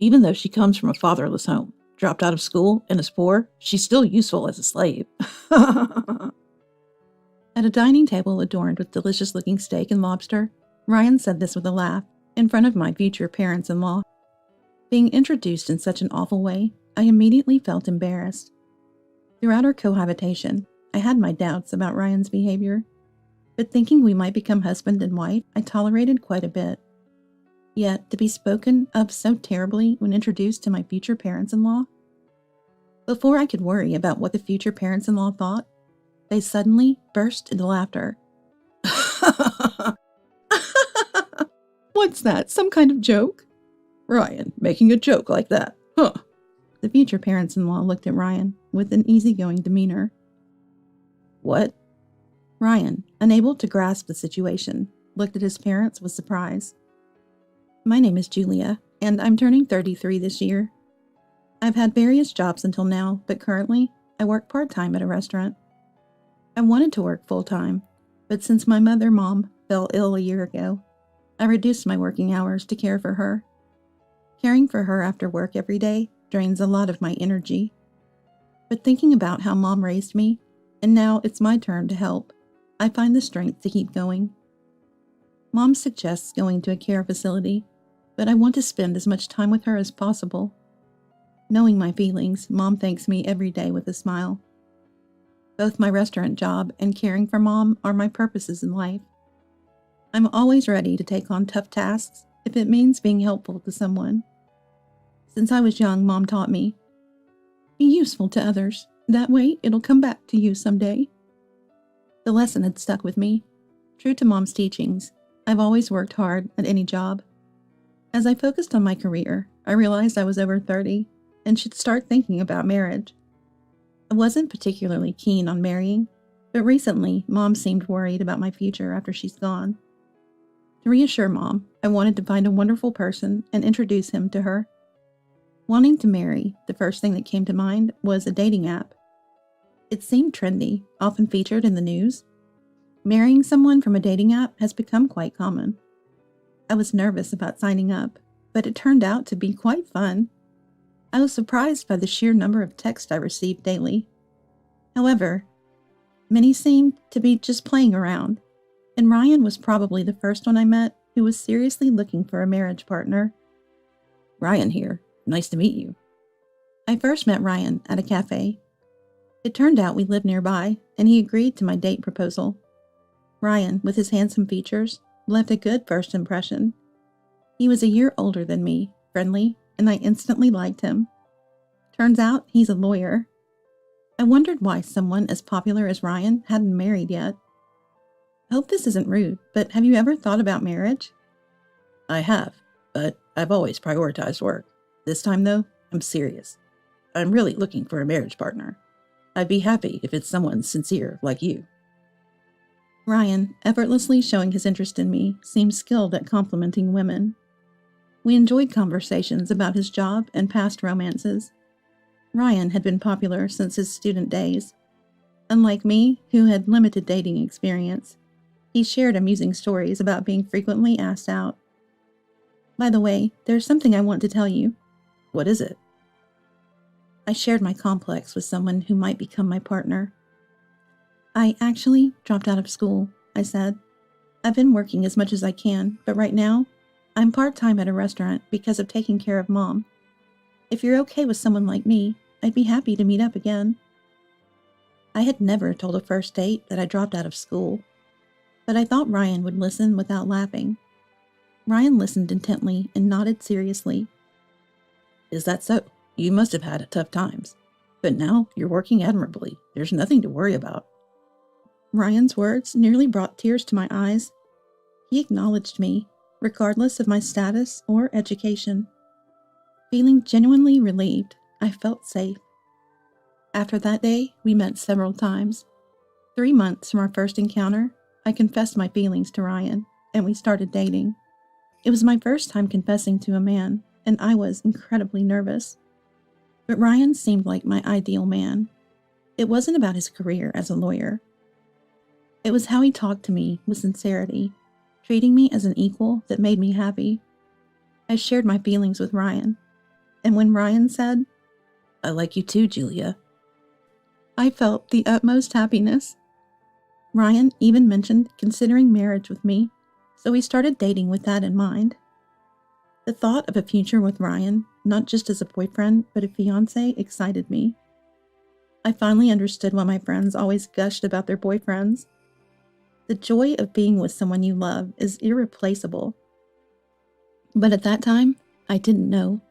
Even though she comes from a fatherless home, dropped out of school, and is poor, she's still useful as a slave. At a dining table adorned with delicious-looking steak and lobster, Ryan said this with a laugh in front of my future parents-in-law. Being introduced in such an awful way, I immediately felt embarrassed. Throughout our cohabitation, I had my doubts about Ryan's behavior, but thinking we might become husband and wife, I tolerated quite a bit. Yet, to be spoken of so terribly when introduced to my future parents-in-law? Before I could worry about what the future parents-in-law thought, they suddenly burst into laughter. What's that, some kind of joke? Ryan, making a joke like that, huh? The future parents-in-law looked at Ryan with an easygoing demeanor. What? Ryan, unable to grasp the situation, looked at his parents with surprise. My name is Julia, and I'm turning 33 this year. I've had various jobs until now, but currently, I work part-time at a restaurant. I wanted to work full-time, but since my mom fell ill a year ago, I reduced my working hours to care for her. Caring for her after work every day drains a lot of my energy. But thinking about how Mom raised me, and now it's my turn to help, I find the strength to keep going. Mom suggests going to a care facility, but I want to spend as much time with her as possible. Knowing my feelings, Mom thanks me every day with a smile. Both my restaurant job and caring for Mom are my purposes in life. I'm always ready to take on tough tasks if it means being helpful to someone. Since I was young, Mom taught me, be useful to others. That way, it'll come back to you someday. The lesson had stuck with me. True to Mom's teachings, I've always worked hard at any job. As I focused on my career, I realized I was over 30 and should start thinking about marriage. I wasn't particularly keen on marrying, but recently, Mom seemed worried about my future after she's gone. To reassure Mom, I wanted to find a wonderful person and introduce him to her. Wanting to marry, the first thing that came to mind was a dating app. It seemed trendy, often featured in the news. Marrying someone from a dating app has become quite common. I was nervous about signing up, but it turned out to be quite fun. I was surprised by the sheer number of texts I received daily. However, many seemed to be just playing around, and Ryan was probably the first one I met who was seriously looking for a marriage partner. Ryan here. Nice to meet you. I first met Ryan at a cafe. It turned out we lived nearby, and he agreed to my date proposal. Ryan, with his handsome features, left a good first impression. He was a year older than me, friendly, and I instantly liked him. Turns out he's a lawyer. I wondered why someone as popular as Ryan hadn't married yet. I hope this isn't rude, but have you ever thought about marriage? I have, but I've always prioritized work. This time, though, I'm serious. I'm really looking for a marriage partner. I'd be happy if it's someone sincere like you. Ryan, effortlessly showing his interest in me, seemed skilled at complimenting women. We enjoyed conversations about his job and past romances. Ryan had been popular since his student days. Unlike me, who had limited dating experience, he shared amusing stories about being frequently asked out. By the way, there's something I want to tell you. What is it? I shared my complex with someone who might become my partner. I actually dropped out of school, I said. I've been working as much as I can, but right now, I'm part-time at a restaurant because of taking care of Mom. If you're okay with someone like me, I'd be happy to meet up again. I had never told a first date that I dropped out of school, but I thought Ryan would listen without laughing. Ryan listened intently and nodded seriously. Is that so? You must have had tough times. But now you're working admirably. There's nothing to worry about. Ryan's words nearly brought tears to my eyes. He acknowledged me, regardless of my status or education. Feeling genuinely relieved, I felt safe. After that day, we met several times. 3 months from our first encounter, I confessed my feelings to Ryan, and we started dating. It was my first time confessing to a man, and I was incredibly nervous. But Ryan seemed like my ideal man. It wasn't about his career as a lawyer. It was how he talked to me with sincerity, treating me as an equal that made me happy. I shared my feelings with Ryan, And when Ryan said, "I like you too, Julia," I felt the utmost happiness. Ryan even mentioned considering marriage with me, so we started dating with that in mind. The thought of a future with Ryan, not just as a boyfriend, but a fiancé, excited me. I finally understood why my friends always gushed about their boyfriends. The joy of being with someone you love is irreplaceable. But at that time, I didn't know.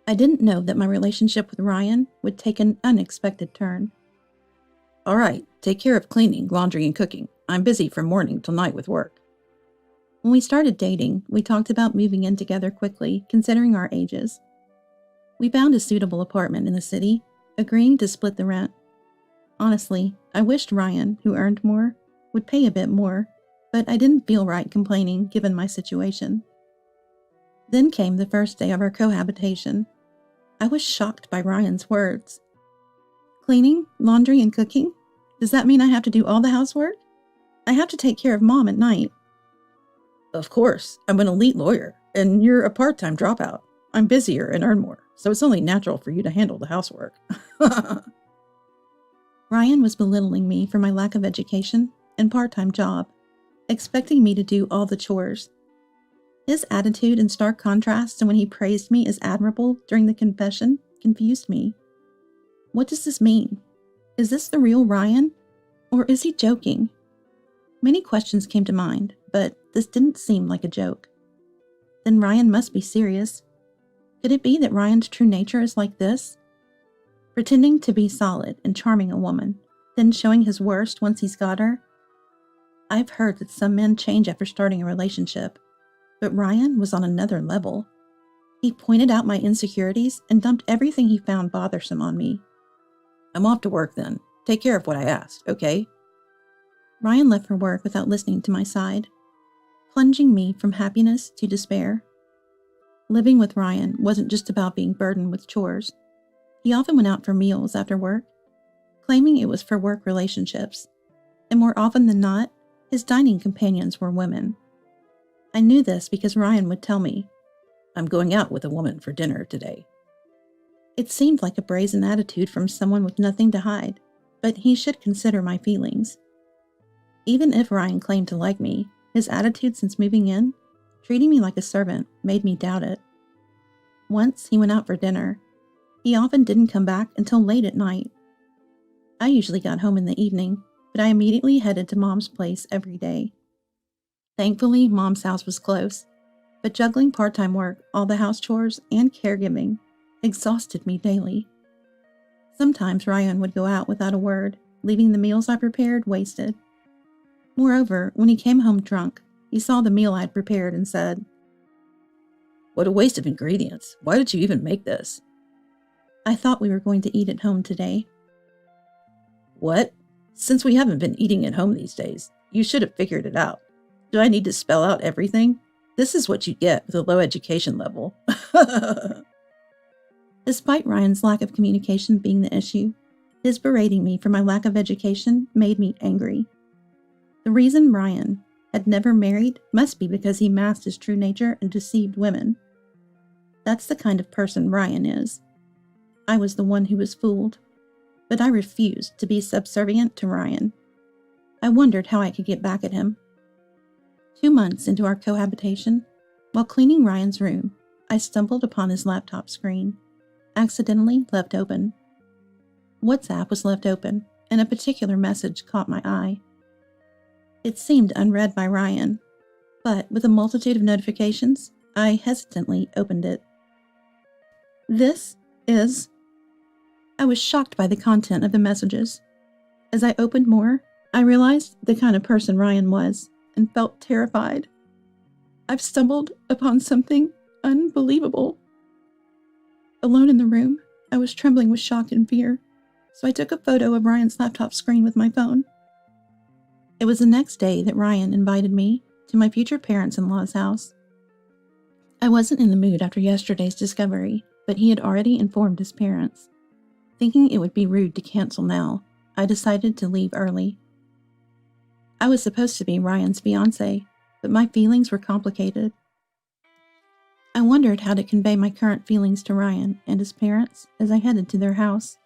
I didn't know that my relationship with Ryan would take an unexpected turn. "All right, take care of cleaning, laundry, and cooking. I'm busy from morning till night with work." When we started dating, we talked about moving in together quickly, considering our ages. We found a suitable apartment in the city, agreeing to split the rent. Honestly, I wished Ryan, who earned more, would pay a bit more, but I didn't feel right complaining given my situation. Then came the first day of our cohabitation. I was shocked by Ryan's words. Cleaning, laundry, and cooking? Does that mean I have to do all the housework? I have to take care of Mom at night. "Of course, I'm an elite lawyer, and you're a part-time dropout. I'm busier and earn more, so it's only natural for you to handle the housework." Ryan was belittling me for my lack of education and part-time job, expecting me to do all the chores. His attitude in stark contrast to when he praised me as admirable during the confession confused me. What does this mean? Is this the real Ryan? Or is he joking? Many questions came to mind, but this didn't seem like a joke. Then Ryan must be serious. Could it be that Ryan's true nature is like this? Pretending to be solid and charming a woman, then showing his worst once he's got her? I've heard that some men change after starting a relationship, but Ryan was on another level. He pointed out my insecurities and dumped everything he found bothersome on me. "I'm off to work then. Take care of what I asked, okay?" Ryan left for work without listening to my side, plunging me from happiness to despair. Living with Ryan wasn't just about being burdened with chores. He often went out for meals after work, claiming it was for work relationships, and more often than not, his dining companions were women. I knew this because Ryan would tell me, "I'm going out with a woman for dinner today." It seemed like a brazen attitude from someone with nothing to hide, but he should consider my feelings. Even if Ryan claimed to like me, his attitude since moving in, treating me like a servant, made me doubt it. Once he went out for dinner. He often didn't come back until late at night. I usually got home in the evening, but I immediately headed to Mom's place every day. Thankfully, Mom's house was close, but juggling part-time work, all the house chores, and caregiving exhausted me daily. Sometimes Ryan would go out without a word, leaving the meals I prepared wasted. Moreover, when he came home drunk, he saw the meal I'd prepared and said, "What a waste of ingredients. Why did you even make this?" "I thought we were going to eat at home today." "What? Since we haven't been eating at home these days, you should have figured it out. Do I need to spell out everything? This is what you get with a low education level." Despite Ryan's lack of communication being the issue, his berating me for my lack of education made me angry. The reason Ryan had never married must be because he masked his true nature and deceived women. That's the kind of person Ryan is. I was the one who was fooled, but I refused to be subservient to Ryan. I wondered how I could get back at him. 2 months into our cohabitation, while cleaning Ryan's room, I stumbled upon his laptop screen, accidentally left open. WhatsApp was left open, and a particular message caught my eye. It seemed unread by Ryan, but with a multitude of notifications, I hesitantly opened it. This is... I was shocked by the content of the messages. As I opened more, I realized the kind of person Ryan was and felt terrified. I've stumbled upon something unbelievable. Alone in the room, I was trembling with shock and fear, so I took a photo of Ryan's laptop screen with my phone. It was the next day that Ryan invited me to my future parents-in-law's house. I wasn't in the mood after yesterday's discovery, but he had already informed his parents. Thinking it would be rude to cancel now, I decided to leave early. I was supposed to be Ryan's fiancé, but my feelings were complicated. I wondered how to convey my current feelings to Ryan and his parents as I headed to their house.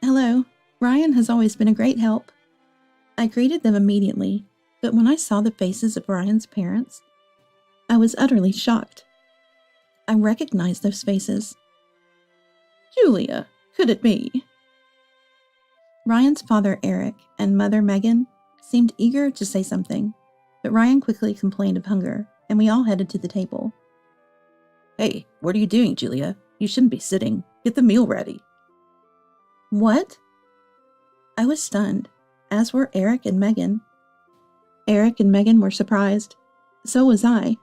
Hello, Ryan has always been a great help. I greeted them immediately, but when I saw the faces of Ryan's parents, I was utterly shocked. I recognized those faces. Julia, could it be? Ryan's father, Eric, and mother, Megan, seemed eager to say something, but Ryan quickly complained of hunger, and we all headed to the table. Hey, what are you doing, Julia? You shouldn't be sitting. Get the meal ready. What? I was stunned, as were Eric and Megan. Eric and Megan were surprised. So was I.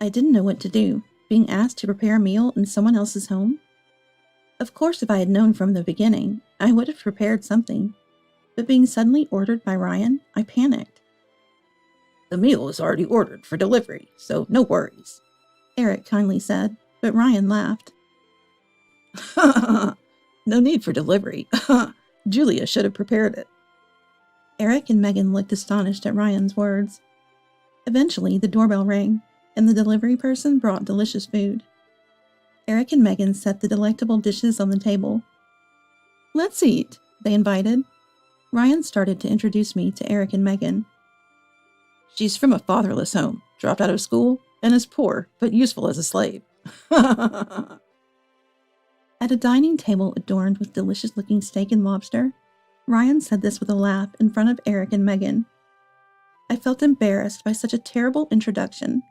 I didn't know what to do, being asked to prepare a meal in someone else's home. Of course, if I had known from the beginning, I would have prepared something, but being suddenly ordered by Ryan, I panicked. The meal is already ordered for delivery, so no worries, Eric kindly said, but Ryan laughed. No need for delivery. Julia should have prepared it. Eric and Megan looked astonished at Ryan's words. Eventually, the doorbell rang, and the delivery person brought delicious food. Eric and Megan set the delectable dishes on the table. Let's eat, they invited. Ryan started to introduce me to Eric and Megan. She's from a fatherless home, dropped out of school, and is poor, but useful as a slave. At a dining table adorned with delicious-looking steak and lobster, Ryan said this with a laugh in front of Eric and Megan. I felt embarrassed by such a terrible introduction.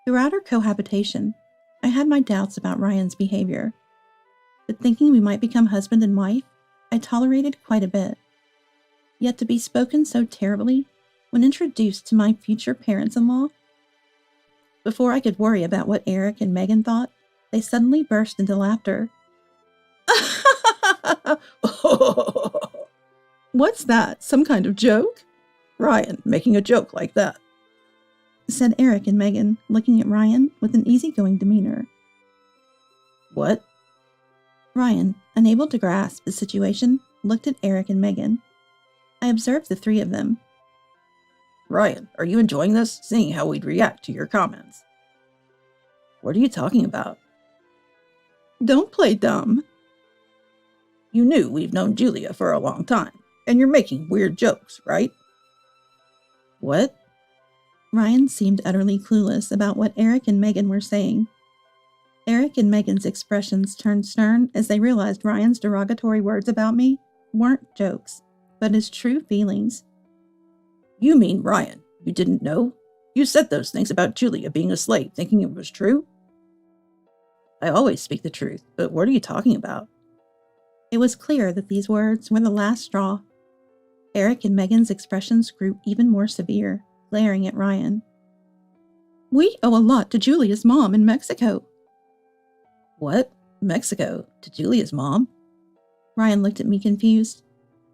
Throughout our cohabitation, I had my doubts about Ryan's behavior, but thinking we might become husband and wife, I tolerated quite a bit. Yet to be spoken so terribly when introduced to my future parents-in-law? Before I could worry about what Eric and Megan thought, they suddenly burst into laughter. What's that? Some kind of joke? Ryan making a joke like that, said Eric and Megan, looking at Ryan with an easygoing demeanor. What? Ryan, unable to grasp the situation, looked at Eric and Megan. I observed the three of them. Ryan, are you enjoying this, seeing how we'd react to your comments? What are you talking about? Don't play dumb. You knew we've known Julia for a long time, and you're making weird jokes, right? What? Ryan seemed utterly clueless about what Eric and Megan were saying. Eric and Megan's expressions turned stern as they realized Ryan's derogatory words about me weren't jokes, but his true feelings. You mean, Ryan, you didn't know? You said those things about Julia being a slave thinking it was true? I always speak the truth, but what are you talking about? It was clear that these words were the last straw. Eric and Megan's expressions grew even more severe, glaring at Ryan. We owe a lot to Julia's mom in Mexico. What? Mexico? To Julia's mom? Ryan looked at me confused.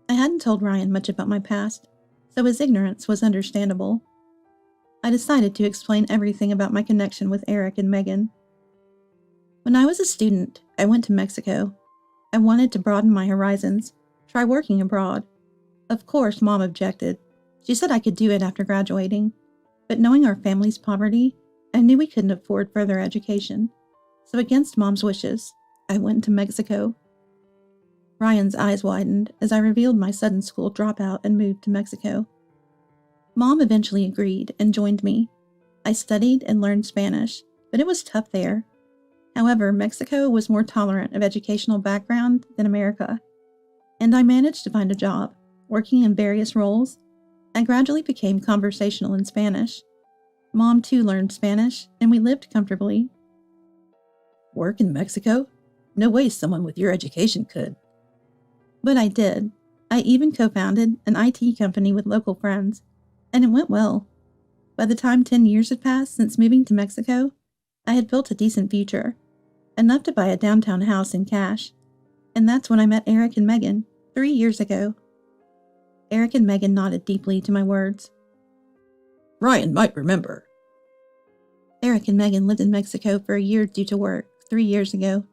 I hadn't told Ryan much about my past, so his ignorance was understandable. I decided to explain everything about my connection with Eric and Megan. When I was a student, I went to Mexico. I wanted to broaden my horizons, try working abroad. Of course, Mom objected. She said I could do it after graduating, but knowing our family's poverty, I knew we couldn't afford further education. So against Mom's wishes, I went to Mexico. Ryan's eyes widened as I revealed my sudden school dropout and moved to Mexico. Mom eventually agreed and joined me. I studied and learned Spanish, but it was tough there. However, Mexico was more tolerant of educational background than America, and I managed to find a job, working in various roles. I gradually became conversational in Spanish. Mom too learned Spanish, and we lived comfortably. Work in Mexico? No way someone with your education could. But I did. I even co-founded an IT company with local friends, and it went well. By the time 10 years had passed since moving to Mexico, I had built a decent future, enough to buy a downtown house in cash, and that's when I met Eric and Megan 3 years ago. Eric and Megan nodded deeply to my words. Ryan might remember. Eric and Megan lived in Mexico for a year due to work 3 years ago.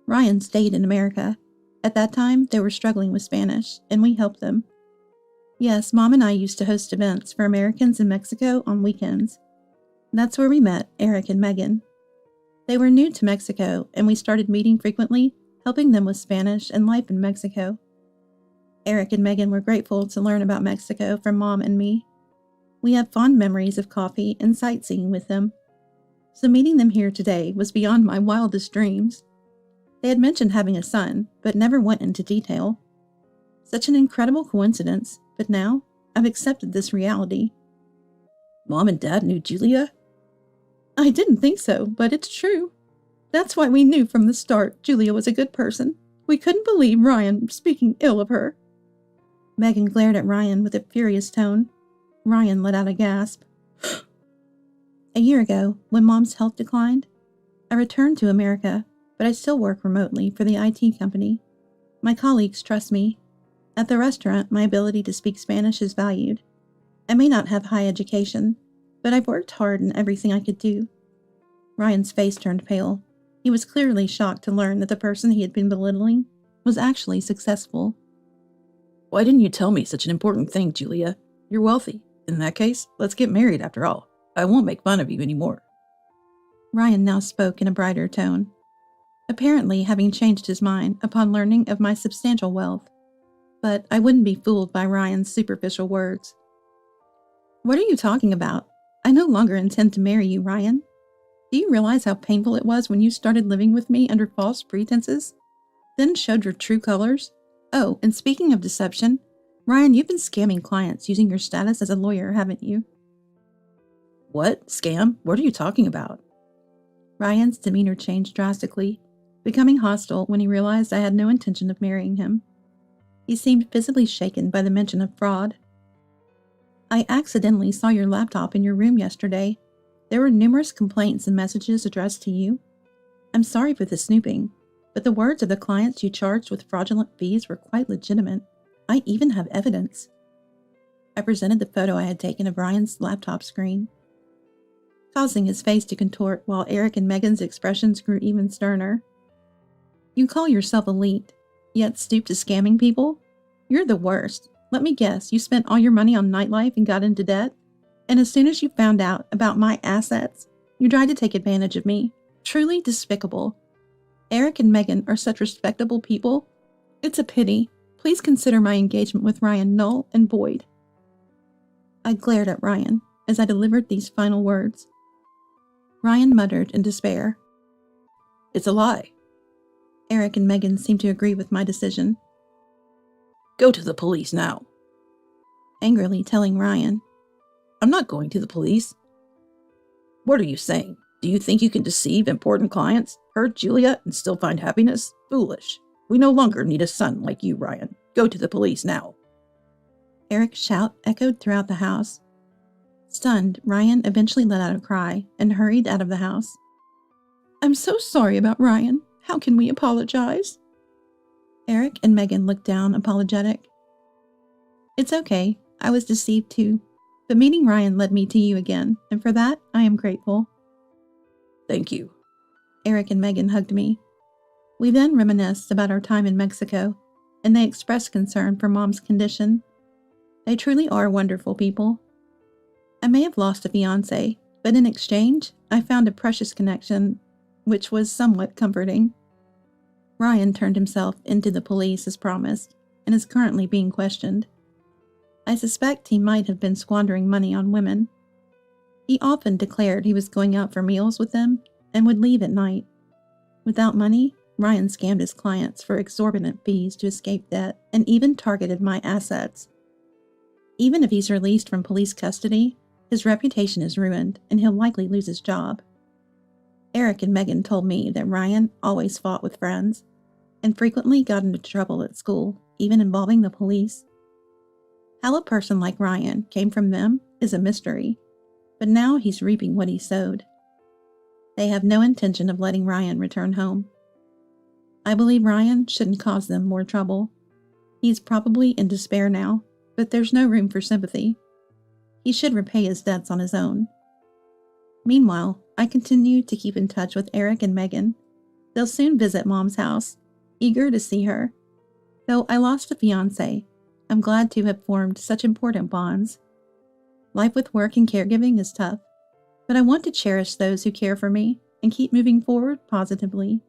Ryan stayed in America. At that time, they were struggling with Spanish, and we helped them. Yes, Mom and I used to host events for Americans in Mexico on weekends. That's where we met Eric and Megan. They were new to Mexico, and we started meeting frequently, helping them with Spanish and life in Mexico. Eric and Megan were grateful to learn about Mexico from Mom and me. We have fond memories of coffee and sightseeing with them. So meeting them here today was beyond my wildest dreams. They had mentioned having a son, but never went into detail. Such an incredible coincidence, but now I've accepted this reality. Mom and Dad knew Julia? I didn't think so, but it's true. That's why we knew from the start Julia was a good person. We couldn't believe Ryan speaking ill of her. Megan glared at Ryan with a furious tone. Ryan let out a gasp. A year ago, when Mom's health declined, I returned to America, but I still work remotely for the IT company. My colleagues trust me. At the restaurant, my ability to speak Spanish is valued. I may not have high education, but I've worked hard in everything I could do. Ryan's face turned pale. He was clearly shocked to learn that the person he had been belittling was actually successful. Why didn't you tell me such an important thing, Julia? You're wealthy. In that case, let's get married after all. I won't make fun of you anymore. Ryan now spoke in a brighter tone, apparently having changed his mind upon learning of my substantial wealth. But I wouldn't be fooled by Ryan's superficial words. What are you talking about? I no longer intend to marry you, Ryan. Do you realize how painful it was when you started living with me under false pretenses, then showed your true colors? Oh, and speaking of deception, Ryan, you've been scamming clients using your status as a lawyer, haven't you? What? Scam? What are you talking about? Ryan's demeanor changed drastically, becoming hostile when he realized I had no intention of marrying him. He seemed visibly shaken by the mention of fraud. I accidentally saw your laptop in your room yesterday. There were numerous complaints and messages addressed to you. I'm sorry for the snooping, but the words of the clients you charged with fraudulent fees were quite legitimate. I even have evidence. I presented the photo I had taken of Ryan's laptop screen, causing his face to contort while Eric and Megan's expressions grew even sterner. You call yourself elite, yet stoop to scamming people? You're the worst. Let me guess, you spent all your money on nightlife and got into debt? And as soon as you found out about my assets, you tried to take advantage of me. Truly despicable. Eric and Megan are such respectable people. It's a pity. Please consider my engagement with Ryan null and void. I glared at Ryan as I delivered these final words. Ryan muttered in despair. It's a lie. Eric and Megan seemed to agree with my decision. Go to the police now. Angrily telling Ryan. I'm not going to the police. What are you saying? Do you think you can deceive important clients, hurt Julia, and still find happiness? Foolish. We no longer need a son like you, Ryan. Go to the police now. Eric's shout echoed throughout the house. Stunned, Ryan eventually let out a cry and hurried out of the house. I'm so sorry about Ryan. How can we apologize? Eric and Megan looked down, apologetic. It's okay. I was deceived too. But meeting Ryan led me to you again, and for that, I am grateful. Thank you. Eric and Megan hugged me. We then reminisced about our time in Mexico, and they expressed concern for Mom's condition. They truly are wonderful people. I may have lost a fiancé, but in exchange, I found a precious connection, which was somewhat comforting. Ryan turned himself into the police as promised, and is currently being questioned. I suspect he might have been squandering money on women. He often declared he was going out for meals with them and would leave at night. Without money, Ryan scammed his clients for exorbitant fees to escape debt and even targeted my assets. Even if he's released from police custody, his reputation is ruined and he'll likely lose his job. Eric and Megan told me that Ryan always fought with friends and frequently got into trouble at school, even involving the police. How a person like Ryan came from them is a mystery, but now he's reaping what he sowed. They have no intention of letting Ryan return home. I believe Ryan shouldn't cause them more trouble. He's probably in despair now, but there's no room for sympathy. He should repay his debts on his own. Meanwhile, I continue to keep in touch with Eric and Megan. They'll soon visit Mom's house, eager to see her. Though I lost a fiancé, I'm glad to have formed such important bonds. Life with work and caregiving is tough, But I want to cherish those who care for me and keep moving forward positively